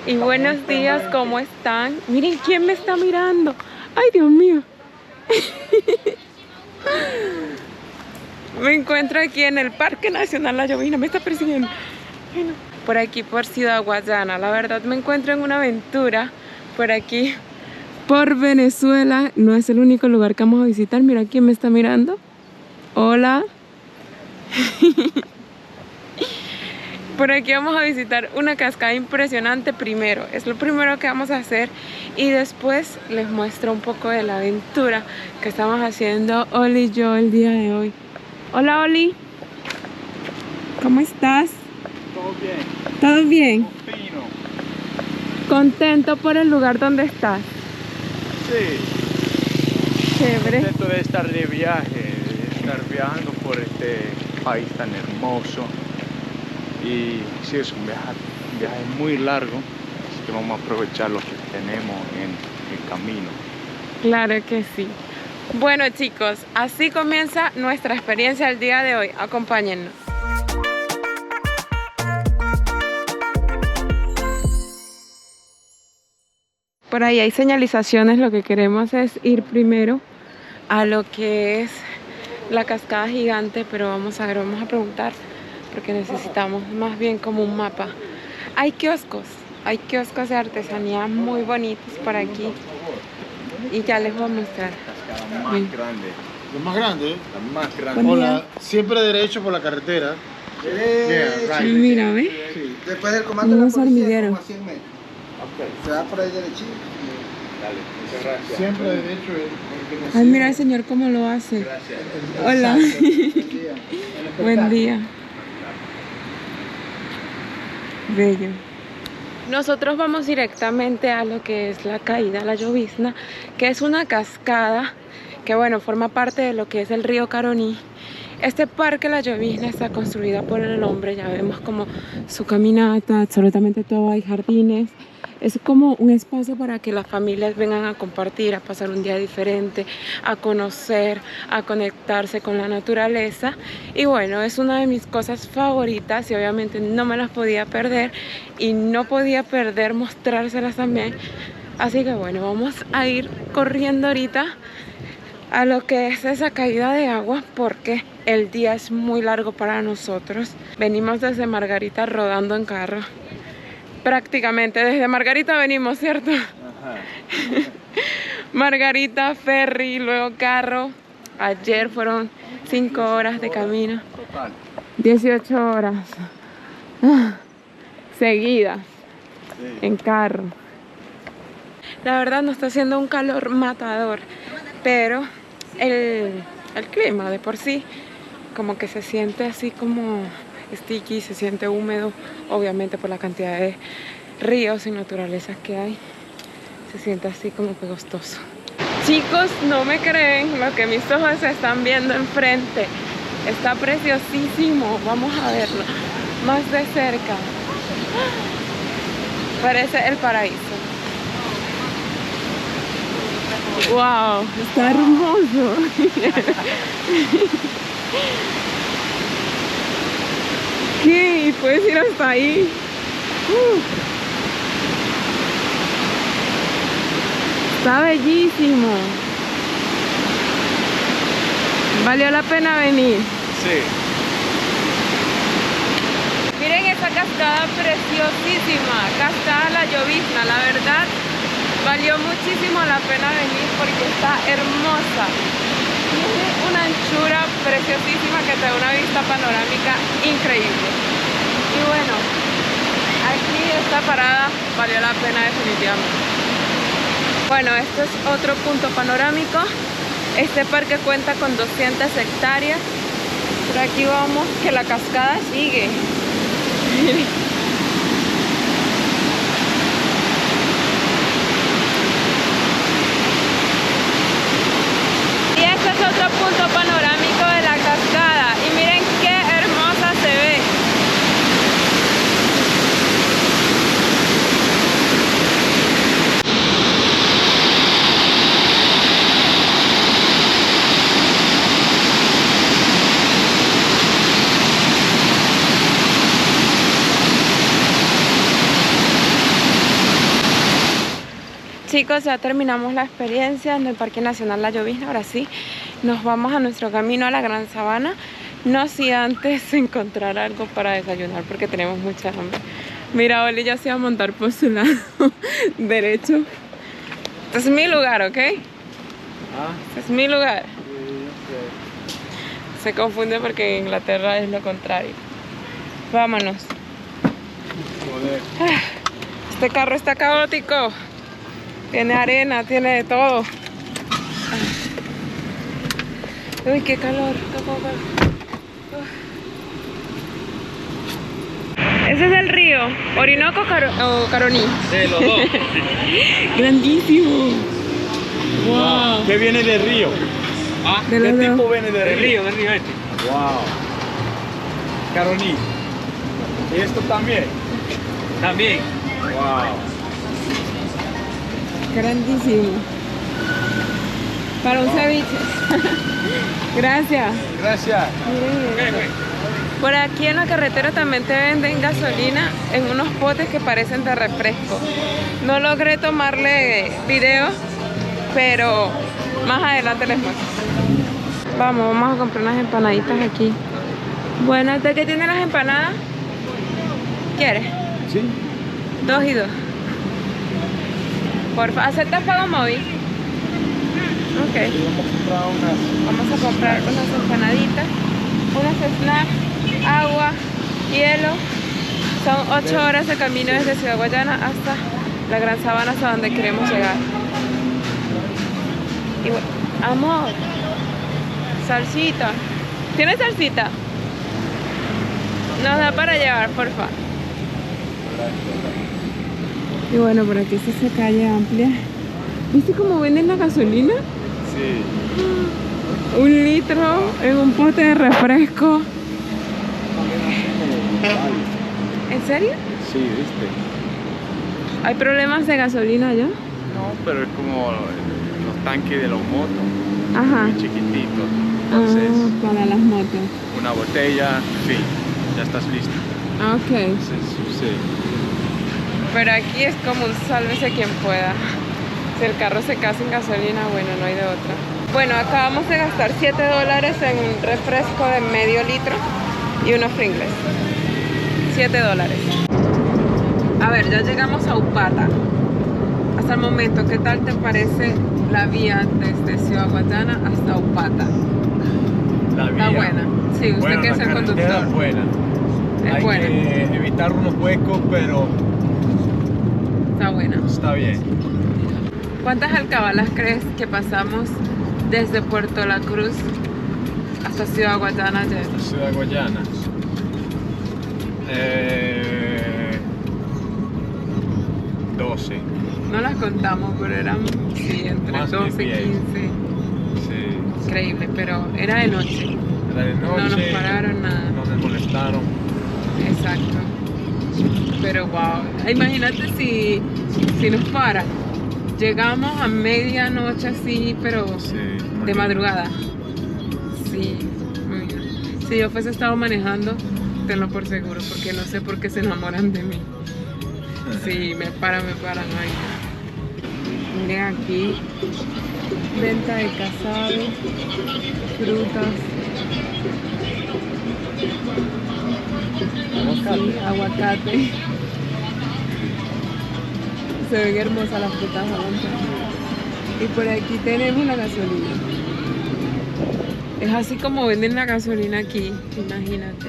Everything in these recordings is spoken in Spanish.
Y buenos días, ¿cómo están? Miren quién me está mirando. Ay, Dios mío. Me encuentro aquí en el Parque Nacional La Llovizna. Me está persiguiendo. Bueno, por aquí por Ciudad Guayana. La verdad me encuentro en una aventura por aquí por Venezuela. No es el único lugar que vamos a visitar. Mira quién me está mirando. Hola. Por aquí vamos a visitar una cascada impresionante primero. Es lo primero que vamos a hacer. Y después les muestro un poco de la aventura que estamos haciendo Oli y yo el día de hoy. Hola, Oli. ¿Cómo estás? Todo bien. ¿Todo bien? Fino. ¿Contento por el lugar donde estás? Sí. Chévere. Contento de estar de viaje, de estar viajando por este país tan hermoso. Y sí, es un viaje muy largo, así que vamos a aprovechar lo que tenemos en el camino. Claro que sí. Bueno, chicos, así comienza nuestra experiencia el día de hoy. Acompáñennos. Por ahí hay señalizaciones. Lo que queremos es ir primero a lo que es la cascada gigante, pero vamos a ver, vamos a preguntar porque necesitamos más bien como un mapa. Hay kioscos de artesanía muy bonitos por aquí y ya les voy a mostrar. La más grande. Lo más grande, ¿eh? La más grande. Buen Hola, día. siempre derecho por la carretera. Yeah, right. Mira, ¿ves? Sí. Después del comando de Unos la policía, hormigueros. como a 100 metros. Ok, Se va por ahí derechito. dale, muchas gracias. Siempre derecho es. Ay, mira el señor cómo lo hace. Gracias. Hola. Exacto. Buen día. Bello. Nosotros vamos directamente a lo que es la caída La Llovizna, que es una cascada que, bueno, forma parte de lo que es el río Caroní. Este parque La Llovizna está construida por el hombre. Ya vemos como su caminata, absolutamente todo, hay jardines. Es como un espacio para que las familias vengan a compartir, a pasar un día diferente, a conocer, a conectarse con la naturaleza. Y bueno, es una de mis cosas favoritas y obviamente no me las podía perder y no podía perder mostrárselas también. Así que bueno, vamos a ir corriendo ahorita a lo que es esa caída de agua porque el día es muy largo para nosotros. Venimos desde Margarita rodando en carro. Prácticamente, desde Margarita venimos, ¿cierto? Ajá. Margarita, ferry, luego carro. Ayer fueron 5 horas de camino. Total. 18 horas seguidas en carro. La verdad no está haciendo un calor matador, pero el clima de por sí como que se siente así como sticky, se siente húmedo, obviamente por la cantidad de ríos y naturaleza que hay, se siente así como pegostoso. Chicos, no me creen lo que mis ojos están viendo enfrente. Está preciosísimo, vamos a verlo más de cerca. Parece el paraíso. Wow, está hermoso. ¿Qué? ¿Puedes ir hasta ahí? Está bellísimo. Valió la pena venir. Sí. Miren esa cascada preciosísima, cascada La Llovizna. La verdad, valió muchísimo la pena venir porque está hermosa. Tiene una anchura preciosísima que te da una vista panorámica increíble. Y bueno, aquí esta parada valió la pena definitivamente. Bueno, esto es otro punto panorámico. Este parque cuenta con 200 hectáreas. Por aquí vamos, que la cascada sigue. Y este es otro punto panorámico de la cascada. Y miren qué hermosa se ve. Chicos, ya terminamos la experiencia en el Parque Nacional La Llovizna. Ahora sí, nos vamos a nuestro camino a la Gran Sabana. No sin antes encontrar algo para desayunar porque tenemos mucha hambre. Mira, Oli ya se va a montar por su lado derecho. Este es mi lugar, ¿ok? Este es mi lugar. Se confunde porque en Inglaterra es lo contrario. Vámonos. Este carro está caótico. Tiene arena, tiene de todo. Uy, qué calor. Ese es el río, Orinoco o Caroní. Sí, los dos. Grandísimo. Wow. ¿Qué viene del río? ¿Qué tipo viene del río? Del río este. Wow. Caroní. ¿Y esto también? También. Wow. Grandísimo. Para un ceviche. Gracias. Gracias. Miren. Por aquí en la carretera también te venden gasolina en unos potes que parecen de refresco. No logré tomarle video, pero más adelante les muestro. Vamos a comprar unas empanaditas aquí. Buenas, ¿de qué tienen las empanadas? ¿Quieres? Sí. 2 y 2. Porfa, ¿aceptas pago móvil? Ok. Vamos a comprar unas empanaditas, unas snacks, agua, hielo. Son 8 horas de camino desde Ciudad Guayana hasta la Gran Sabana, hasta donde queremos llegar. Y bueno, amor, salsita. ¿Tienes salsita? Nos da para llevar, porfa. Y bueno, por aquí está esa calle amplia. ¿Viste cómo venden la gasolina? Sí. 1 litro en un pote de refresco. ¿En serio? Sí, ¿viste? ¿Hay problemas de gasolina allá? No, pero es como los tanques de los motos. Ajá. Muy chiquititos. Entonces, para las motos. una botella, fin, ya estás listo. Ok. Sí. Pero aquí es como un sálvese quien pueda. Si el carro se queda sin gasolina, bueno, no hay de otra. Bueno, acabamos de gastar $7 en un refresco de medio litro y unos Pringles. $7. A ver, ya llegamos a Upata. Hasta el momento, ¿qué tal te parece la vía desde Ciudad Guayana hasta Upata? La vía. Está buena. Sí, usted que es el conductor. Es buena. Es buena. Hay que evitar unos huecos, pero Está buena. está bien. ¿Cuántas alcabalas crees que pasamos desde Puerto La Cruz hasta Ciudad Guayana ayer? Ciudad Guayana. 12. No las contamos, pero eran entre Más que 12 y 15. 10. Sí. Increíble, pero era de noche. Era de noche. No nos pararon nada. No me molestaron. Exacto. Pero wow, imagínate si nos paran. Llegamos a medianoche así, pero Sí, de madrugada. Sí. Si yo fuese estado manejando, tenlo por seguro, porque no sé por qué se enamoran de mí. Sí, me paran ahí. Miren aquí, venta de casabe, frutas. Sí, aguacate. Se ven hermosas las frutas aguantadas. Y por aquí tenemos la gasolina. Es así como venden la gasolina aquí, imagínate.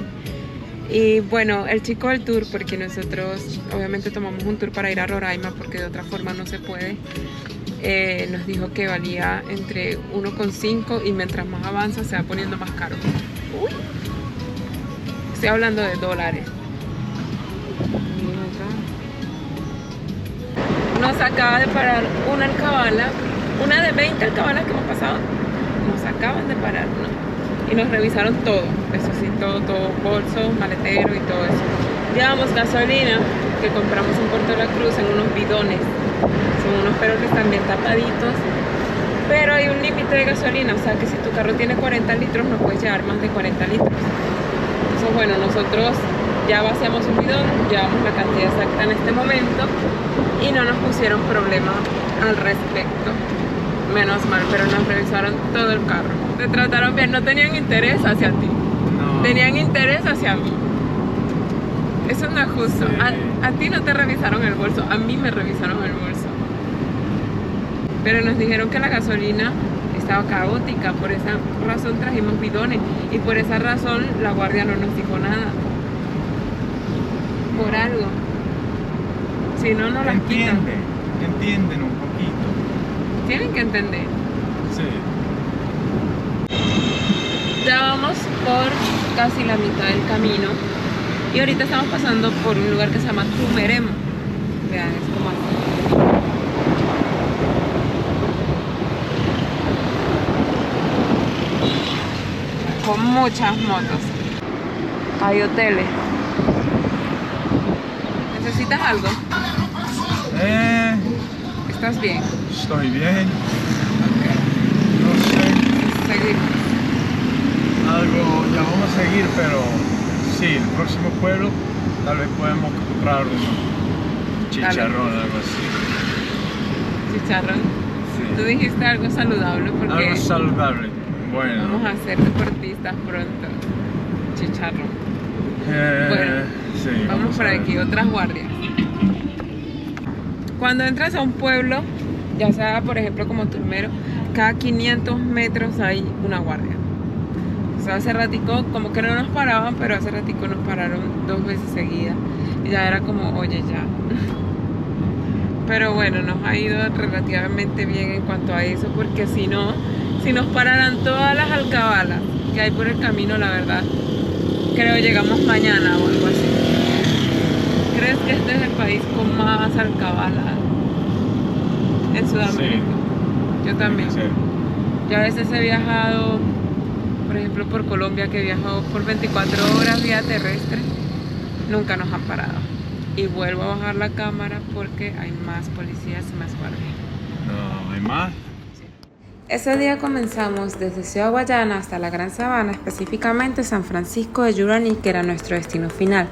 Y bueno, el chico del tour, porque nosotros obviamente tomamos un tour para ir a Roraima, porque de otra forma no se puede, nos dijo que valía entre 1,5 y mientras más avanza se va poniendo más caro. Uy. Estoy hablando de dólares. Nos acaba de parar una alcabala, una de 20 alcabalas que hemos pasado. Nos acaban de parar, ¿no? Y nos revisaron todo, eso sí, todo, bolsos, maletero y todo eso. Llevamos gasolina que compramos en Puerto de la Cruz en unos bidones. Son unos perros que están bien tapaditos, pero hay un límite de gasolina, o sea que si tu carro tiene 40 litros no puedes llevar más de 40 litros. Entonces bueno, nosotros ya vaciamos un bidón, llevamos la cantidad exacta en este momento y no nos pusieron problema al respecto. Menos mal, pero nos revisaron todo el carro. Te trataron bien, no tenían interés hacia ti. No. Tenían interés hacia mí. Eso no es justo. Sí. A ti no te revisaron el bolso, a mí me revisaron el bolso. Pero nos dijeron que la gasolina estaba caótica, por esa razón trajimos bidones y por esa razón la guardia no nos dijo nada. Por algo. Si no, no las quitan. Entienden un poquito. Tienen que entender. Sí. Ya vamos por casi la mitad del camino y ahorita estamos pasando por un lugar que se llama Tumeremo. Vean, es como así. Con muchas motos. Hay hoteles. ¿Necesitas algo? ¿Estás bien? Estoy bien. No sé. Seguimos. Algo, ya vamos a seguir, pero sí, el próximo pueblo tal vez podemos comprar un chicharrón, algo así. Chicharrón. Sí. Tú dijiste algo saludable porque Algo saludable. Bueno. vamos a ser deportistas pronto. Chicharrón. Bueno, sí, vamos por a ver. aquí, otras guardias. Cuando entras a un pueblo, ya sea por ejemplo como Turmero, cada 500 metros hay una guardia. O sea, hace ratico como que no nos paraban, pero hace ratico nos pararon 2 veces seguidas. Y ya era como, oye, ya. Pero bueno, nos ha ido relativamente bien en cuanto a eso, porque si no, si nos pararan todas las alcabalas que hay por el camino, la verdad, creo llegamos mañana o algo así. ¿Crees que este es el país con más alcabalas en Sudamérica? Sí. Yo también. Sí. Yo a veces he viajado, por ejemplo, por Colombia, que he viajado por 24 horas vía terrestre. Nunca nos han parado. Y vuelvo a bajar la cámara porque hay más policías y más guardias. No, ¿hay más? Ese día comenzamos desde Ciudad Guayana hasta la Gran Sabana, específicamente San Francisco de Yuraní, que era nuestro destino final.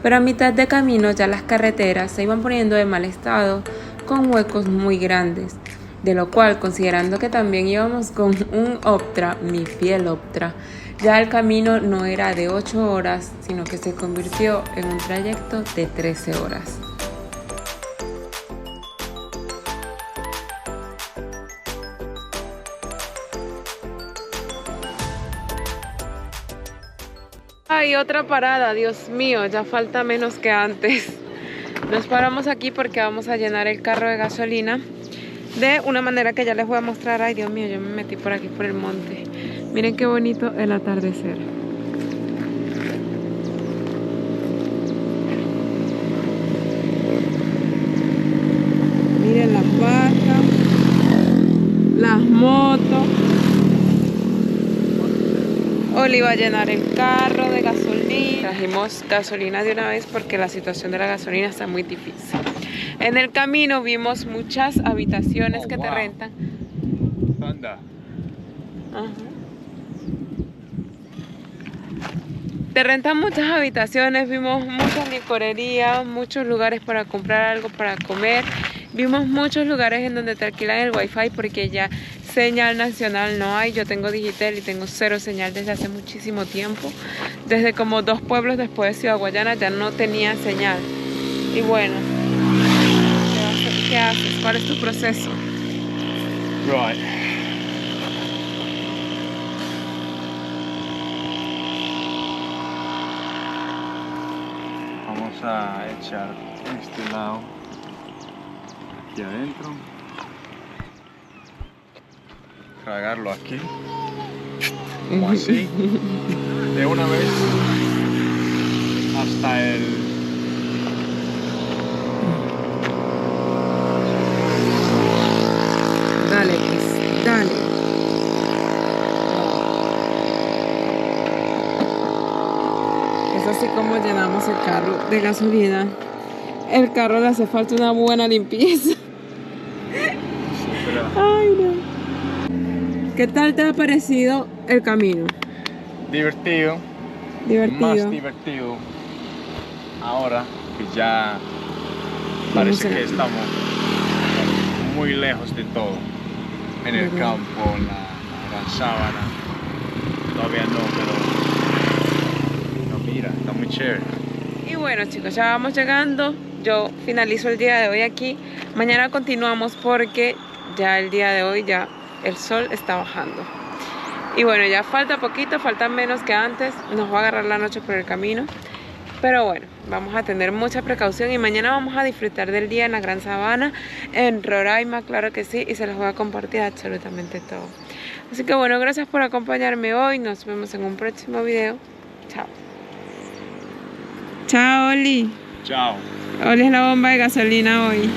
Pero a mitad de camino ya las carreteras se iban poniendo de mal estado, con huecos muy grandes. De lo cual, considerando que también íbamos con un Optra, mi fiel Optra, ya el camino no era de 8 horas, sino que se convirtió en un trayecto de 13 horas. Hay otra parada, Dios mío, ya falta menos que antes. Nos paramos aquí porque vamos a llenar el carro de gasolina de una manera que ya les voy a mostrar. Ay, Dios mío, yo me metí por aquí por el monte. Miren qué bonito el atardecer. Miren las vacas, las motos. Oli va a llenar el carro de gasolina. Trajimos gasolina de una vez porque la situación de la gasolina está muy difícil. En el camino vimos muchas habitaciones que te rentan. Anda. Ajá. Te rentan muchas habitaciones, vimos muchas licorerías, muchos lugares para comprar algo para comer. Vimos muchos lugares en donde te alquilan el wifi porque ya señal nacional no hay. Yo tengo Digitel y tengo 0 señal desde hace muchísimo tiempo. Desde como 2 pueblos después de Ciudad Guayana ya no tenía señal. Y bueno, ¿qué haces? ¿Cuál es tu proceso? Right. Vamos a echar este lado aquí adentro, cargarlo aquí, como así, de una vez hasta el Dale, pues, dale. Es así como llenamos el carro de gasolina. El carro le hace falta una buena limpieza. Ay, no. ¿Qué tal te ha parecido el camino? divertido, Divertido. más divertido ahora que ya parece que estamos muy lejos de todo. En el campo, la gran sábana. Todavía no, pero no, mira, está muy chévere. Y bueno, chicos, ya vamos llegando. Yo finalizo el día de hoy aquí. Mañana continuamos porque ya el día de hoy ya el sol está bajando. Y bueno, ya falta poquito, falta menos que antes. Nos va a agarrar la noche por el camino. Pero bueno, vamos a tener mucha precaución y mañana vamos a disfrutar del día en la Gran Sabana, en Roraima, claro que sí, y se los voy a compartir absolutamente todo. Así que bueno, gracias por acompañarme hoy, nos vemos en un próximo video. Chao. Chao, Oli. Chao. Oli es la bomba de gasolina hoy.